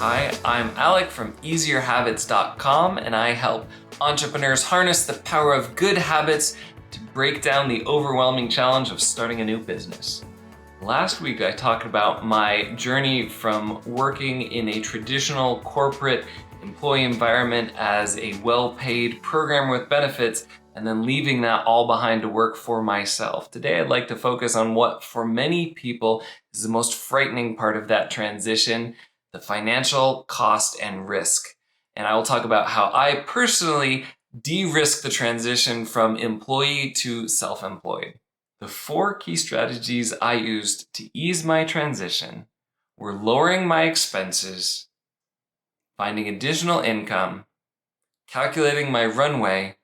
Hi, I'm Alec from easierhabits.com, and I help entrepreneurs harness the power of good habits to break down the overwhelming challenge of starting a new business. Last week, I talked about my journey from working in a traditional corporate employee environment as a well-paid programmer with benefits, and then leaving that all behind to work for myself. Today, I'd like to focus on what, for many people, is the most frightening part of that transition: the financial cost and risk. And I will talk about how I personally de-risk the transition from employee to self-employed. The 4 key strategies I used to ease my transition were lowering my expenses, finding additional income, calculating my runway,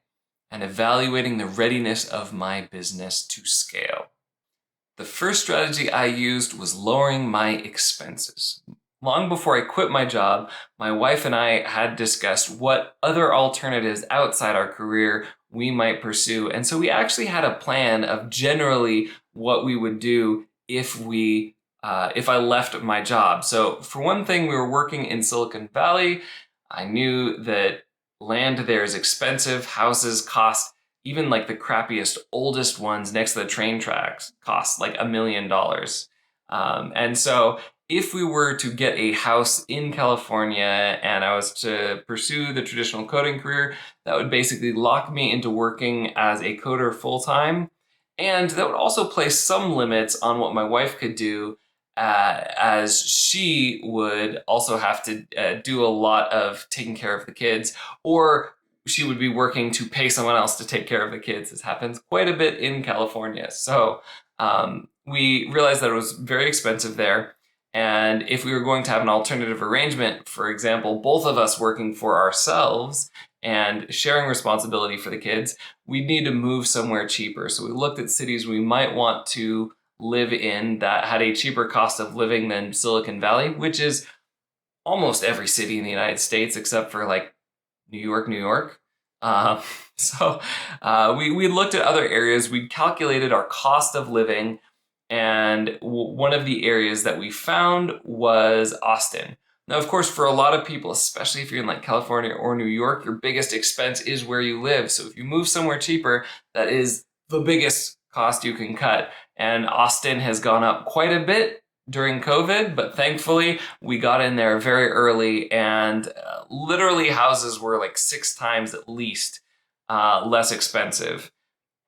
and evaluating the readiness of my business to scale. The first strategy I used was lowering my expenses. Long before I quit my job, my wife and I had discussed what other alternatives outside our career we might pursue. And so we actually had a plan of generally what we would do if I left my job. So for one thing, we were working in Silicon Valley. I knew that land there is expensive. Houses cost, even like the crappiest, oldest ones next to the train tracks, cost like $1 million. And so if we were to get a house in California and I was to pursue the traditional coding career, that would basically lock me into working as a coder full-time. And that would also place some limits on what my wife could do, as she would also have to do a lot of taking care of the kids, or she would be working to pay someone else to take care of the kids. This happens quite a bit in California. So we realized that it was very expensive there. And if we were going to have an alternative arrangement, for example, both of us working for ourselves and sharing responsibility for the kids, we'd need to move somewhere cheaper. So we looked at cities we might want to live in that had a cheaper cost of living than Silicon Valley, which is almost every city in the United States except for like New York, New York. We looked at other areas. We calculated our cost of living, and one of the areas that we found was Austin. Now, of course, for a lot of people, especially if you're in like California or New York, your biggest expense is where you live. So if you move somewhere cheaper, that is the biggest cost you can cut. And Austin has gone up quite a bit during COVID, but thankfully we got in there very early, and literally houses were like 6 times at least less expensive.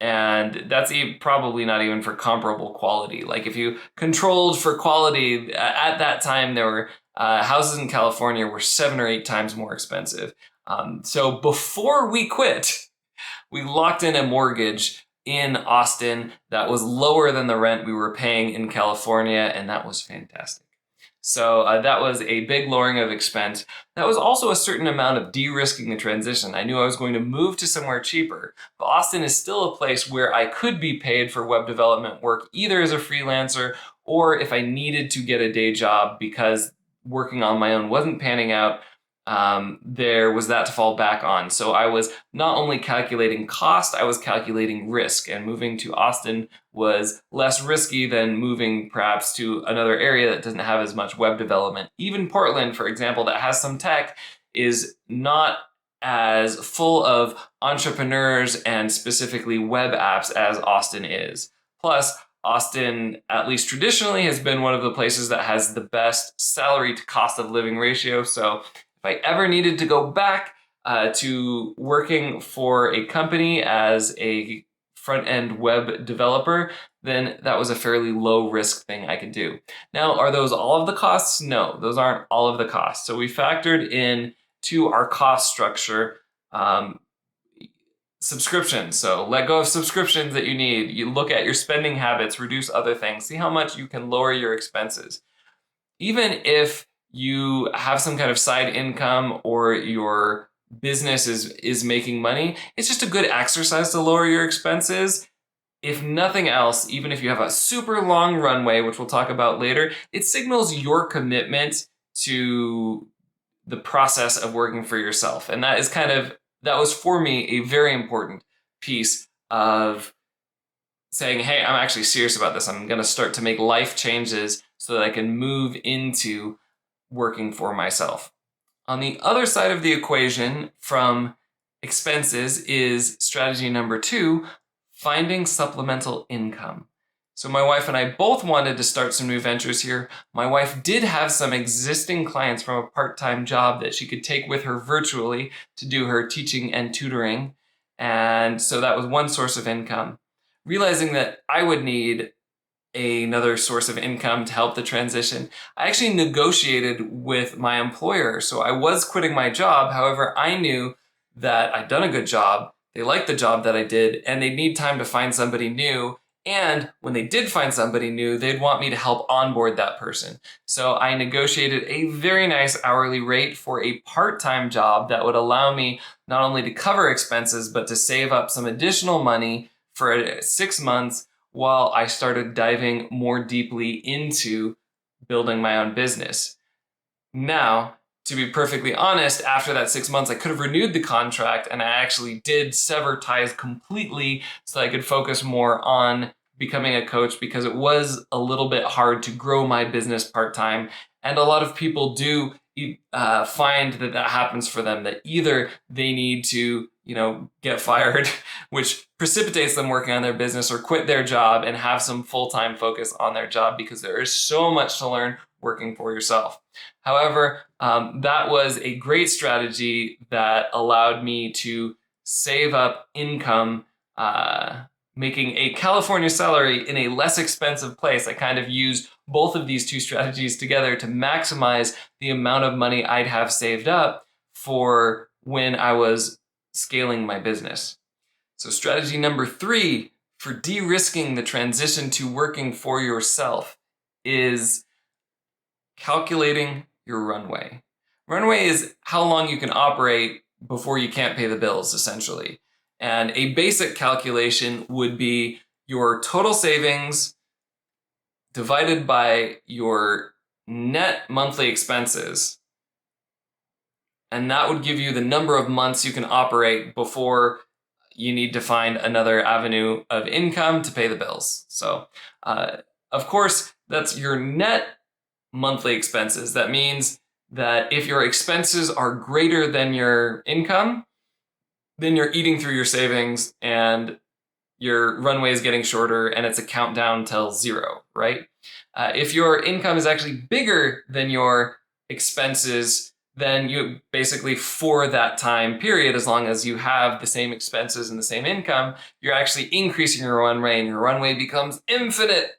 And that's probably not even for comparable quality. Like if you controlled for quality, at that time there were houses in California were 7 or 8 times more expensive. So before we quit, we locked in a mortgage in Austin that was lower than the rent we were paying in California, and that was fantastic. So that was a big lowering of expense. That was also a certain amount of de-risking the transition. I knew I was going to move to somewhere cheaper, but Austin is still a place where I could be paid for web development work, either as a freelancer or if I needed to get a day job because working on my own wasn't panning out. There was that to fall back on. So I was not only calculating cost, I was calculating risk, and moving to Austin was less risky than moving perhaps to another area that doesn't have as much web development. Even Portland, for example, that has some tech, is not as full of entrepreneurs and specifically web apps as Austin is. Plus, Austin, at least traditionally, has been one of the places that has the best salary to cost of living ratio. So if I ever needed to go back to working for a company as a front-end web developer, then that was a fairly low-risk thing I could do. Now, are those all of the costs? No, those aren't all of the costs. So we factored in to our cost structure subscriptions. So let go of subscriptions that you need. You look at your spending habits, reduce other things, see how much you can lower your expenses. Even if you have some kind of side income or your business is making money, it's just a good exercise to lower your expenses. If nothing else, even if you have a super long runway, which we'll talk about later, it signals your commitment to the process of working for yourself. And that was for me a very important piece of saying, hey, I'm actually serious about this. I'm going to start to make life changes so that I can move into working for myself. On the other side of the equation from expenses is strategy number 2, finding supplemental income. So my wife and I both wanted to start some new ventures here. My wife did have some existing clients from a part-time job that she could take with her virtually to do her teaching and tutoring. And so that was one source of income. Realizing that I would need another source of income to help the transition, I actually negotiated with my employer. So I was quitting my job. However, I knew that I'd done a good job. They liked the job that I did, and they'd need time to find somebody new. And when they did find somebody new, they'd want me to help onboard that person. So I negotiated a very nice hourly rate for a part-time job that would allow me not only to cover expenses, but to save up some additional money for 6 months while I started diving more deeply into building my own business. Now, to be perfectly honest, after that 6 months, I could have renewed the contract, and I actually did sever ties completely so that I could focus more on becoming a coach, because it was a little bit hard to grow my business part-time. And a lot of people do find that that happens for them, that either they need to, get fired, which precipitates them working on their business, or quit their job and have some full-time focus on their job, because there is so much to learn working for yourself. However, that was a great strategy that allowed me to save up income, making a California salary in a less expensive place. I kind of used both of these two strategies together to maximize the amount of money I'd have saved up for when I was scaling my business. So strategy number 3 for de-risking the transition to working for yourself is calculating your runway. Runway is how long you can operate before you can't pay the bills, essentially. And a basic calculation would be your total savings divided by your net monthly expenses. And that would give you the number of months you can operate before you need to find another avenue of income to pay the bills. So, of course, that's your net monthly expenses. That means that if your expenses are greater than your income, then you're eating through your savings and your runway is getting shorter and it's a countdown till 0, right? If your income is actually bigger than your expenses, then you basically, for that time period, as long as you have the same expenses and the same income, you're actually increasing your runway, and your runway becomes infinite,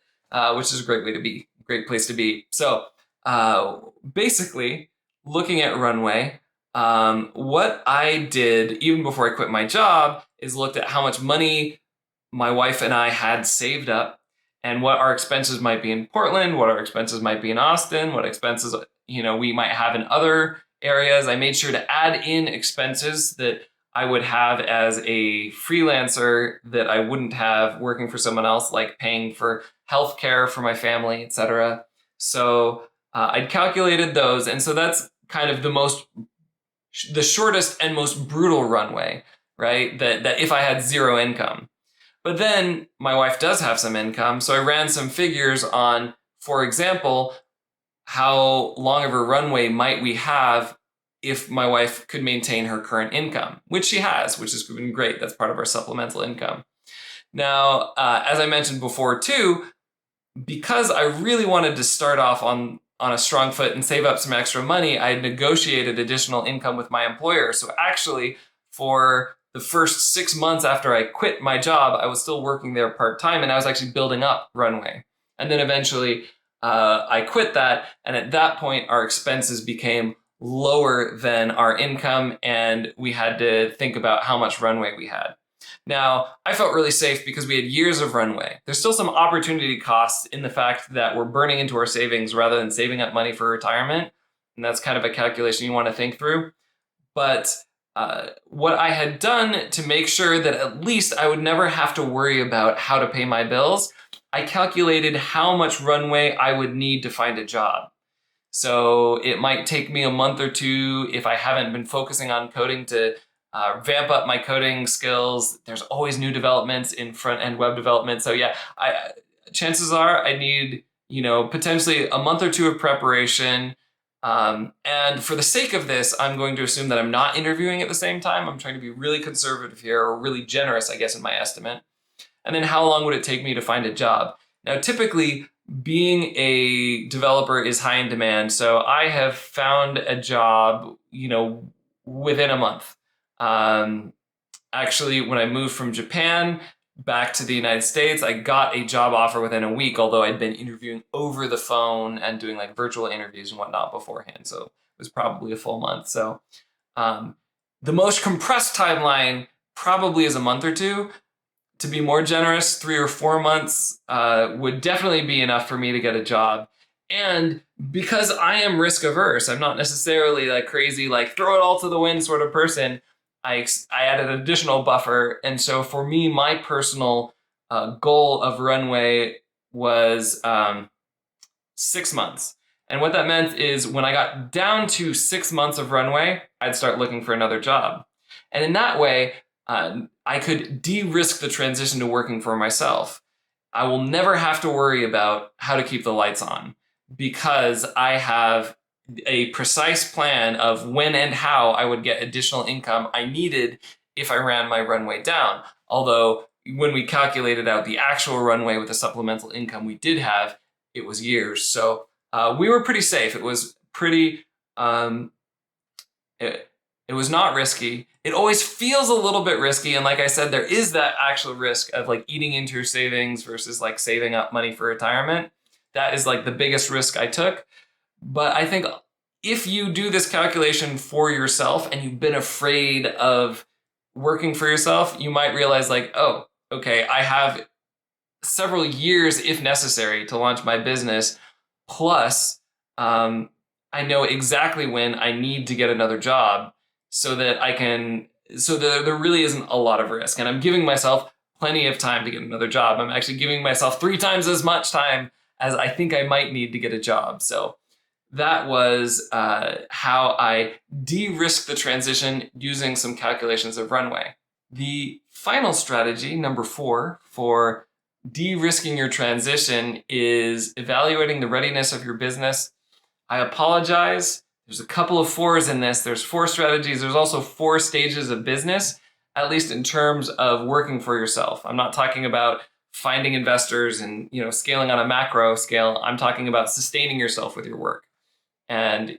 which is a great place to be. So basically, looking at runway, what I did even before I quit my job is looked at how much money my wife and I had saved up, and what our expenses might be in Portland, what our expenses might be in Austin, what expenses we might have in other areas. I made sure to add in expenses that I would have as a freelancer that I wouldn't have working for someone else, like paying for healthcare for my family, etc. So I'd calculated those, and so that's kind of the shortest and most brutal runway, right? That if I had 0 income. But then my wife does have some income, so I ran some figures on, for example, how long of a runway might we have if my wife could maintain her current income, which she has, which has been great. That's part of our supplemental income. Now, as I mentioned before too, because I really wanted to start off on a strong foot and save up some extra money, I had negotiated additional income with my employer. So actually, for the first 6 months after I quit my job, I was still working there part-time, and I was actually building up runway. And then eventually I quit that, and at that point our expenses became lower than our income, and we had to think about how much runway we had. Now, I felt really safe because we had years of runway. There's still some opportunity costs in the fact that we're burning into our savings rather than saving up money for retirement, and that's kind of a calculation you want to think through. But what I had done to make sure that at least I would never have to worry about how to pay my bills, I calculated how much runway I would need to find a job. So it might take me a month or two if I haven't been focusing on coding to vamp up my coding skills. There's always new developments in front-end web development. So yeah, chances are I need, potentially a month or two of preparation, And for the sake of this, I'm going to assume that I'm not interviewing at the same time. I'm trying to be really conservative here, or really generous, I guess, in my estimate. And then how long would it take me to find a job? Now, typically, being a developer is high in demand. So I have found a job, within a month. Actually, when I moved from Japan back to the United States, I got a job offer within a week, although I'd been interviewing over the phone and doing like virtual interviews and whatnot beforehand. So it was probably a full month. So the most compressed timeline probably is a month or two. To be more generous, 3 or 4 months would definitely be enough for me to get a job. And because I am risk averse, I'm not necessarily like crazy, like throw it all to the wind sort of person. I added an additional buffer. And so for me, my personal goal of runway was 6 months. And what that meant is when I got down to 6 months of runway, I'd start looking for another job. And in that way, I could de-risk the transition to working for myself. I will never have to worry about how to keep the lights on because I have a precise plan of when and how I would get additional income I needed if I ran my runway down. Although when we calculated out the actual runway with the supplemental income we did have, it was years. So we were pretty safe. It was pretty, it was not risky. It always feels a little bit risky. And like I said, there is that actual risk of like eating into your savings versus like saving up money for retirement. That is like the biggest risk I took. But I think if you do this calculation for yourself and you've been afraid of working for yourself, you might realize like, oh, okay, I have several years if necessary to launch my business. Plus, I know exactly when I need to get another job so that there really isn't a lot of risk. And I'm giving myself plenty of time to get another job. I'm actually giving myself 3 times as much time as I think I might need to get a job. So that was how I de-risked the transition using some calculations of runway. The final strategy, number 4, for de-risking your transition is evaluating the readiness of your business. I apologize. There's a couple of 4s in this. There's 4 strategies. There's also 4 stages of business, at least in terms of working for yourself. I'm not talking about finding investors and scaling on a macro scale. I'm talking about sustaining yourself with your work. And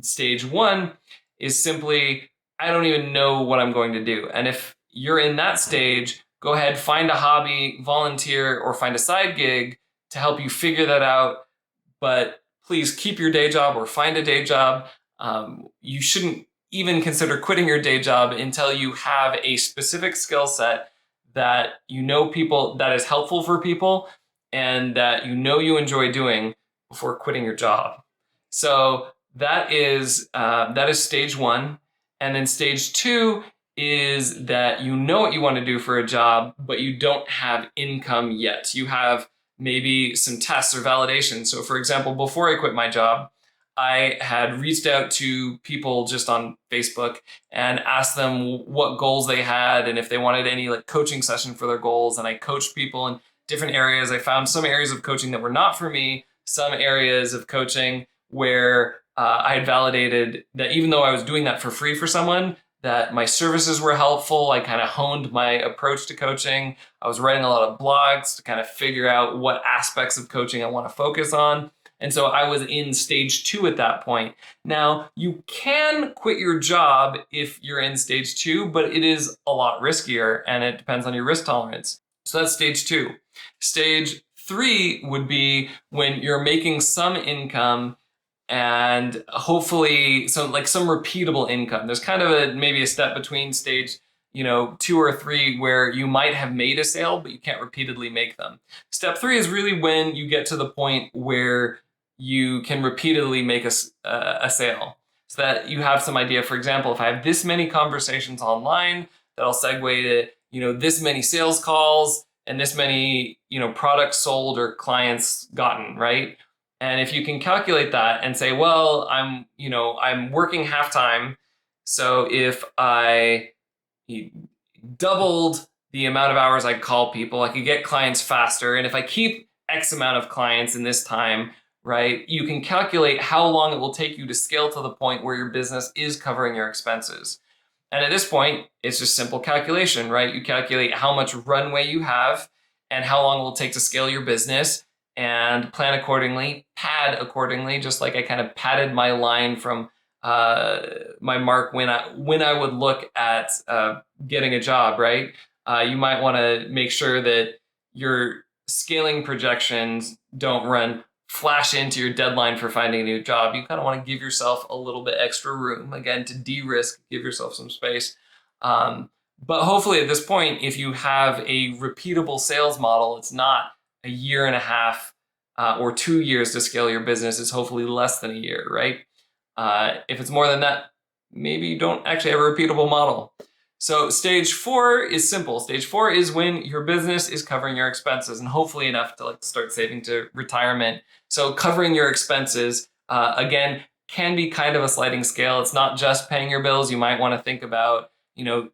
stage 1 is simply, I don't even know what I'm going to do. And if you're in that stage, go ahead, find a hobby, volunteer, or find a side gig to help you figure that out. But please keep your day job or find a day job. You shouldn't even consider quitting your day job until you have a specific skill set that people that is helpful for people and that you enjoy doing before quitting your job. So that is stage 1. And then stage 2 is that you know what you want to do for a job, but you don't have income yet. You have maybe some tests or validation. So for example, before I quit my job, I had reached out to people just on Facebook and asked them what goals they had and if they wanted any like coaching session for their goals. And I coached people in different areas. I found some areas of coaching that were not for me, some areas of coaching where I had validated that even though I was doing that for free for someone, that my services were helpful. I kind of honed my approach to coaching. I was writing a lot of blogs to kind of figure out what aspects of coaching I want to focus on. And so I was in stage 2 at that point. Now, you can quit your job if you're in stage 2, but it is a lot riskier and it depends on your risk tolerance. So that's stage 2. Stage 3 would be when you're making some income and hopefully some repeatable income. There's kind of maybe a step between stage 2 or 3 where you might have made a sale, but you can't repeatedly make them. Step 3 is really when you get to the point where you can repeatedly make a sale so that you have some idea. For example, if I have this many conversations online, that'll segue to, this many sales calls and this many, products sold or clients gotten, right? And if you can calculate that and say, well, I'm working half-time. So if I doubled the amount of hours I call people, I could get clients faster. And if I keep X amount of clients in this time, right? You can calculate how long it will take you to scale to the point where your business is covering your expenses. And at this point, it's just simple calculation, right? You calculate how much runway you have and how long it will take to scale your business and plan accordingly, pad accordingly, just like I kind of padded my line from my mark when I would look at getting a job, right? You might want to make sure that your scaling projections don't run flash into your deadline for finding a new job. You kind of want to give yourself a little bit extra room, again, to de-risk, give yourself some space. But hopefully at this point, if you have a repeatable sales model, it's not a year and a half or 2 years to scale your business. It's hopefully less than a year, right? If it's more than that, maybe you don't actually have a repeatable model. So stage 4 is simple. Stage 4 is when your business is covering your expenses and hopefully enough to start saving to retirement. So covering your expenses, again, can be kind of a sliding scale. It's not just paying your bills. You might want to think about,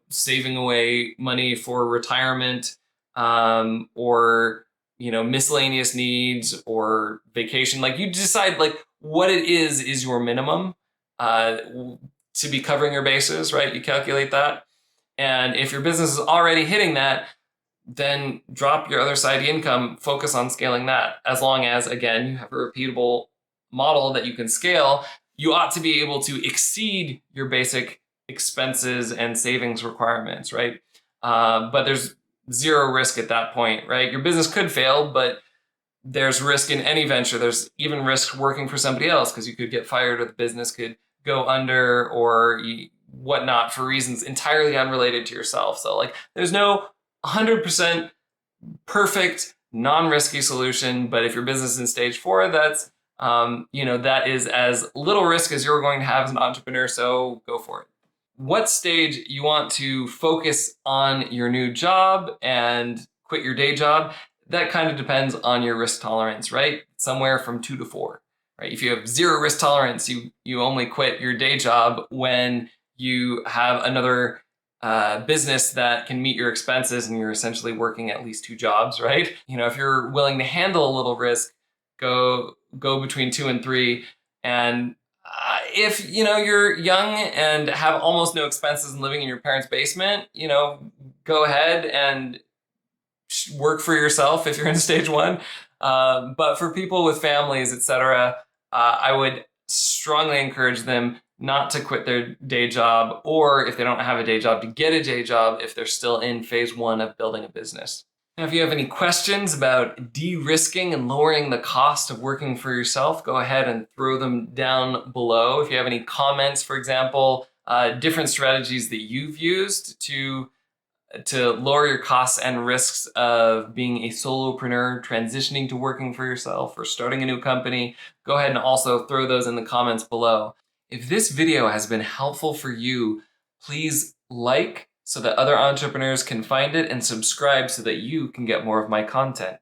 saving away money for retirement, or, miscellaneous needs or vacation. Like you decide what it is your minimum to be covering your bases, right? You calculate that. And if your business is already hitting that, then drop your other side income, focus on scaling that. As long as, again, you have a repeatable model that you can scale, you ought to be able to exceed your basic expenses and savings requirements, right? But there's zero risk at that point, right? Your business could fail, but there's risk in any venture. There's even risk working for somebody else because you could get fired or the business could go under or whatnot for reasons entirely unrelated to yourself. So there's no 100% perfect, non-risky solution. But if your business is in stage 4, that's, that is as little risk as you're going to have as an entrepreneur. So go for it. What stage you want to focus on your new job and quit your day job, that kind of depends on your risk tolerance, right? Somewhere from 2 to 4, right? If you have 0 risk tolerance, you only quit your day job when you have another business that can meet your expenses and you're essentially working at least 2 jobs, right? If you're willing to handle a little risk, go between 2 and 3. And if you're young and have almost no expenses and living in your parents' basement, go ahead and work for yourself if you're in stage 1. But for people with families, etc., I would strongly encourage them not to quit their day job, or if they don't have a day job, to get a day job if they're still in phase 1 of building a business. Now, if you have any questions about de-risking and lowering the cost of working for yourself, go ahead and throw them down below. If you have any comments, for example, different strategies that you've used to lower your costs and risks of being a solopreneur, transitioning to working for yourself, or starting a new company, go ahead and also throw those in the comments below. If this video has been helpful for you, please like so that other entrepreneurs can find it, and subscribe so that you can get more of my content.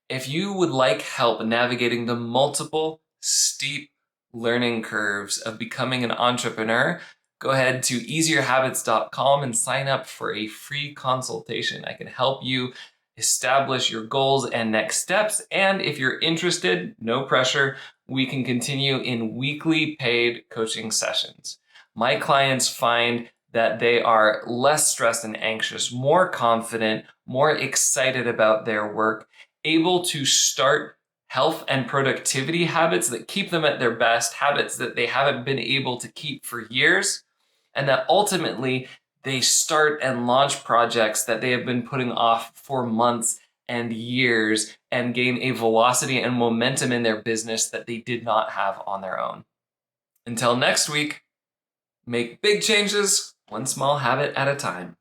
If you would like help navigating the multiple steep learning curves of becoming an entrepreneur, go ahead to easierhabits.com and sign up for a free consultation. I can help you establish your goals and next steps. And if you're interested, no pressure, we can continue in weekly paid coaching sessions. My clients find that they are less stressed and anxious, more confident, more excited about their work, able to start health and productivity habits that keep them at their best, habits that they haven't been able to keep for years, and that ultimately they start and launch projects that they have been putting off for months and years and gain a velocity and momentum in their business that they did not have on their own. Until next week, make big changes, one small habit at a time.